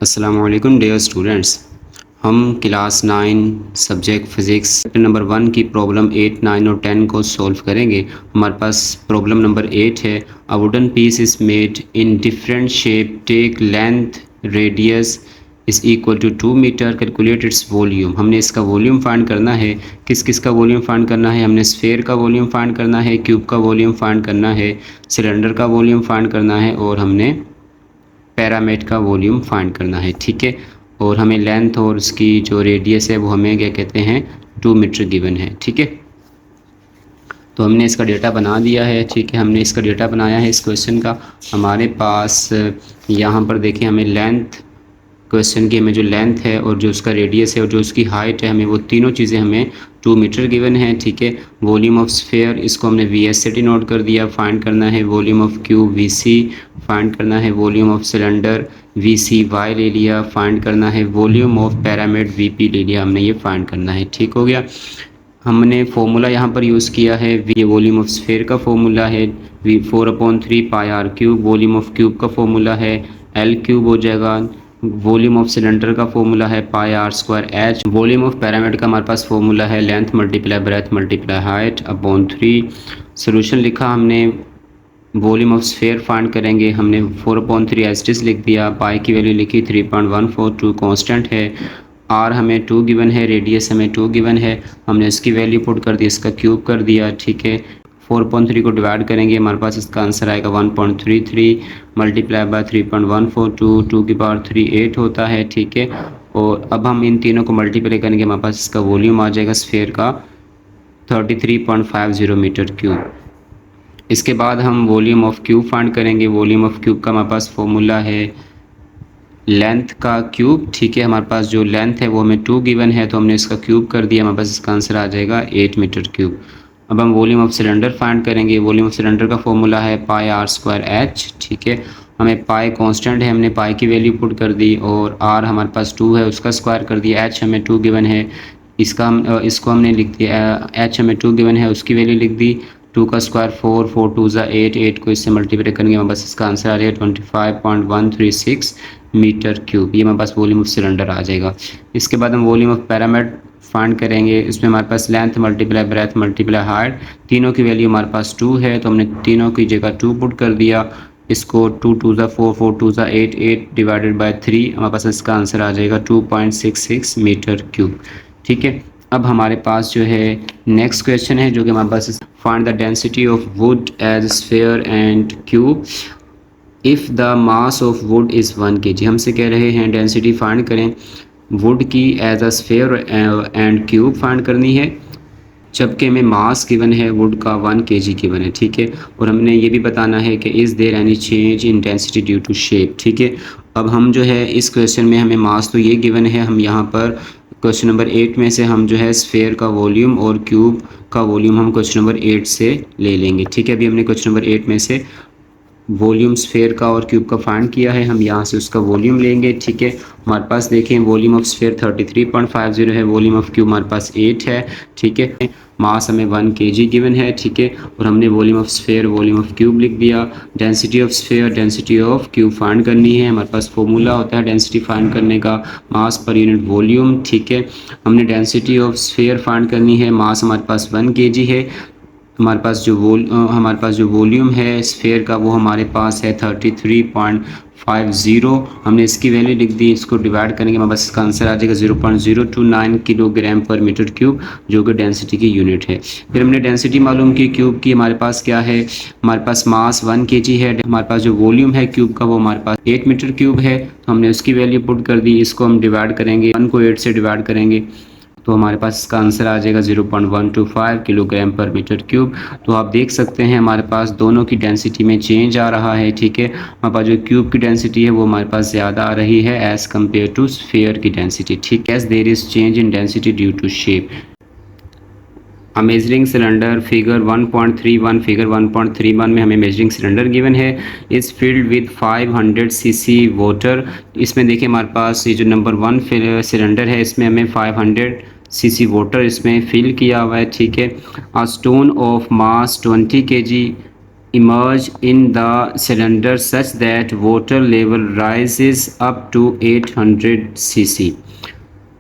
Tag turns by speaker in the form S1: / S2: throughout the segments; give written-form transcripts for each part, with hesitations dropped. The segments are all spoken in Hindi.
S1: अस्सलाम वालेकुम डियर स्टूडेंट्स। हम class 9 subject physics chapter number 1 की प्रॉब्लम 8, 9 और 10 को सॉल्व करेंगे। हमारे पास प्रॉब्लम नंबर 8 है। A wooden piece is made in different shape, take length radius is equal to 2 metre, calculate its volume. हमने इसका वॉल्यूम फाइंड करना है। किस किस का वॉल्यूम फाइंड करना है? हमने स्फेयर का वॉल्यूम फाइंड करना है, क्यूब का वॉल्यूम फाइंड करना है, सिलेंडर का वॉल्यूम फाइंड करना है और हमने पैरामीड का वॉल्यूम फाइंड करना है। ठीक है, और हमें लेंथ और उसकी जो रेडियस है वो हमें क्या कहते हैं, 2 मीटर गिवन है। ठीक है, तो हमने इसका डेटा बना दिया है। ठीक है, हमने इसका डेटा बनाया है इस क्वेश्चन का। हमारे पास यहाँ पर देखिए हमें लेंथ, क्वेश्चन की हमें जो लेंथ है और जो उसका रेडियस है और जो उसकी हाइट है, हमें वो तीनों चीज़ें हमें 2 मीटर गिवन है। ठीक है, वॉल्यूम ऑफ स्फेयर इसको हमने वी एस से डिनोट कर दिया, फाइंड करना है। Volume of cube V C find करना है। Volume of cylinder V C Y ले लिया, फाइंड करना है। Volume of pyramid V P ले लिया, हमने ये फाइंड करना है। ठीक हो गया। हमने फॉर्मूला यहाँ पर यूज़ किया है, ये वॉल्यूम ऑफ स्फेयर का फॉर्मूला है V 4/3 pi r cube. Volume of cube का फॉर्मूला है एल क्यूब हो जाएगा। वॉल्यूम ऑफ सिलेंडर का फॉर्मूला है pi r square H. Volume of pyramid का हमारे पास फॉर्मूला है length multiply breadth multiply height upon 3। Solution लिखा हमने, वॉल्यूम ऑफ स्फेयर फाइंड करेंगे, हमने 4/3 एच लिख दिया, पाई की वैल्यू लिखी 3.142 कांस्टेंट है। आर हमें 2 गिवन है, रेडियस हमें 2 गिवन है, हमने इसकी वैल्यू पुट कर दी, इसका क्यूब कर दिया। ठीक है, 4/3 को डिवाइड करेंगे, हमारे पास इसका आंसर आएगा 1.33 मल्टीप्लाई बाय 3.142, 2 की पावर 3 8 होता है। ठीक है, और अब हम इन तीनों को मल्टीप्लाई करेंगे, हमारे पास इसका वॉल्यूम आ जाएगा स्फेयर का 33.50 मीटर क्यूब। इसके बाद हम वॉल्यूम ऑफ क्यूब फाइंड करेंगे। वॉल्यूम ऑफ क्यूब का हमारे पास फॉर्मूला है लेंथ का क्यूब। ठीक है, हमारे पास जो लेंथ है वो हमें 2 गिवन है, तो हमने इसका क्यूब कर दिया, हमारे पास इसका आंसर आ जाएगा 8 मीटर क्यूब। अब हम वॉल्यूम ऑफ सिलेंडर फाइंड करेंगे। वॉल्यूम ऑफ सिलेंडर का फॉर्मूला है पाई आर स्क्वायर एच। ठीक है, हमें पाई कांस्टेंट है, हमने पाई की वैल्यू पुट कर दी, और आर हमारे पास 2 है, उसका स्क्वायर कर दिया। एच हमें 2 गिवन है, इसको हमने लिख दिया, एच हमें 2 गिवन है, उसकी वैल्यू लिख दी। 2 का स्क्वायर 4, 4 2 ज़ा 8, 8 को इससे मल्टीप्लाई करेंगे, हमारे पास इसका आंसर आ जाएगा 25.136 मीटर क्यूब। ये हमारे पास वॉल्यूम ऑफ सिलेंडर आ जाएगा। इसके बाद हम वॉल्यूम ऑफ पैरामिड फाइंड करेंगे। इसमें हमारे पास length multiply breadth multiply height, तीनों की वैल्यू हमारे पास 2 है, तो हमने तीनों की जगह 2 पुट कर दिया। इसको 2 2 ज़ा 4, 4 2 ज़ा 8, 8 डिवाइडेड बाय 3, हमारे पास इसका आंसर आ जाएगा 2.66 मीटर क्यूब। ठीक है, अब हमारे पास जो है नेक्स्ट क्वेश्चन है, जो कि हमारे पास find the density of wood as sphere and cube if the mass of wood is 1 kg। हमसे कह रहे हैं डेंसिटी फाइंड करें वुड की as a sphere and cube find करनी है, जबकि हमें मास गिवन है वुड का 1 kg गिवन है। ठीक है, और हमने ये भी बताना है कि is there any change in density due to shape. ठीक है, अब हम जो है इस क्वेश्चन में हमें मास तो ये गिवन है, हम यहाँ पर क्वेश्चन नंबर 8 में से हम जो है स्फेयर का वॉल्यूम और क्यूब का वॉल्यूम हम क्वेश्चन नंबर 8 से ले लेंगे। ठीक है, अभी हमने क्वेश्चन नंबर 8 में से वॉल्यूम स्फेयर का और क्यूब का फाइंड किया है, हम यहाँ से उसका वॉल्यूम लेंगे। ठीक है, हमारे पास देखें वॉल्यूम ऑफ स्फेयर 33.50 है, वॉल्यूम ऑफ क्यूब हमारे पास 8 है। ठीक है, मास हमें 1 kg गिवन है। ठीक है, और हमने volume of sphere volume of cube लिख दिया। Density of sphere density of cube find करनी है, हमारे पास फॉर्मूला होता है डेंसिटी फाइंड करने का, मास पर यूनिट वॉल्यूम। ठीक है, हमने डेंसिटी ऑफ स्फेयर फाइंड करनी है, मास हमारे पास 1 kg है। हमारे पास जो वॉल्यूम है स्फेयर का वो हमारे पास है 33.50। हमने इसकी वैल्यू लिख दी, इसको डिवाइड करेंगे, हमारे पास इसका आंसर आ जाएगा 0.029 किलोग्राम पर मीटर क्यूब, जो कि डेंसिटी की यूनिट है। फिर हमने डेंसिटी मालूम की क्यूब की, हमारे पास क्या है, हमारे पास मास 1 kg है, हमारे पास जो वॉल्यूम है क्यूब का वो हमारे पास 8 मीटर क्यूब है, तो हमने उसकी वैल्यू पुट कर दी। इसको हम डिवाइड करेंगे, 1 को 8 से डिवाइड करेंगे, तो हमारे पास इसका आंसर आ जाएगा 0.125 किलोग्राम पर मीटर क्यूब। तो आप देख सकते हैं हमारे पास दोनों की डेंसिटी में चेंज आ रहा है। ठीक है, हमारे पास जो क्यूब की डेंसिटी है वो हमारे पास ज़्यादा आ रही है एज़ कम्पेयर टू स्फेयर की डेंसिटी। ठीक है, there is change in density due to shape. A measuring cylinder figure 1.31 में हमें मेजरिंग सिलेंडर गिवन है, is filled with 500 cc water. इसमें देखिए हमारे पास ये जो नंबर 1 सिलेंडर है इसमें हमें 500 cc वाटर इसमें फिल किया हुआ है। ठीक है, a stone of mass 20 kg emerge in the cylinder such that water level rises up to 800 cc।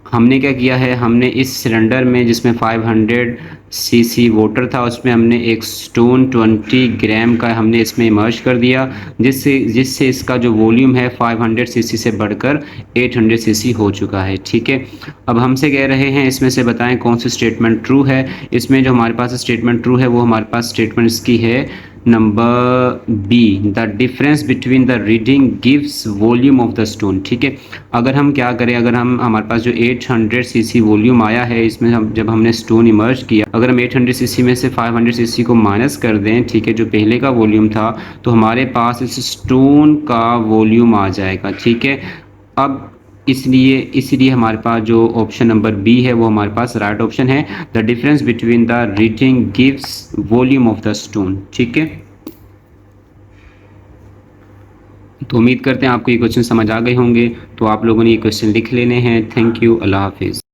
S1: हमने क्या किया है, हमने इस सिलेंडर में जिसमें 500 सीसी वाटर था उसमें हमने एक स्टोन 20 ग्राम का हमने इसमें इमर्ज कर दिया, जिससे जिससे इसका जो वॉल्यूम है 500 सीसी से बढ़कर 800 सीसी हो चुका है। ठीक है, अब हमसे कह रहे हैं इसमें से बताएं कौन सी स्टेटमेंट ट्रू है। इसमें जो हमारे पास स्टेटमेंट ट्रू है वो हमारे पास स्टेटमेंट इसकी है number B, the difference between the reading gives volume of the stone. ठीक है, अगर हम क्या करें, अगर हम हमारे पास जो 800 सीसी वॉल्यूम आया है इसमें हम जब हमने स्टोन इमर्ज किया, अगर हम 800 सीसी में से 500 सीसी को माइनस कर दें, ठीक है, जो पहले का वॉल्यूम था, तो हमारे पास इस स्टोन का वॉल्यूम आ जाएगा। ठीक है, अब इसलिए हमारे पास जो ऑप्शन नंबर बी है वो हमारे पास राइट ऑप्शन है, the difference between the reading gives volume of the stone. ठीक है, तो उम्मीद करते हैं आपको ये क्वेश्चन समझ आ गए होंगे। तो आप लोगों ने ये क्वेश्चन लिख लेने हैं। थैंक यू, अल्लाह हाफिज़।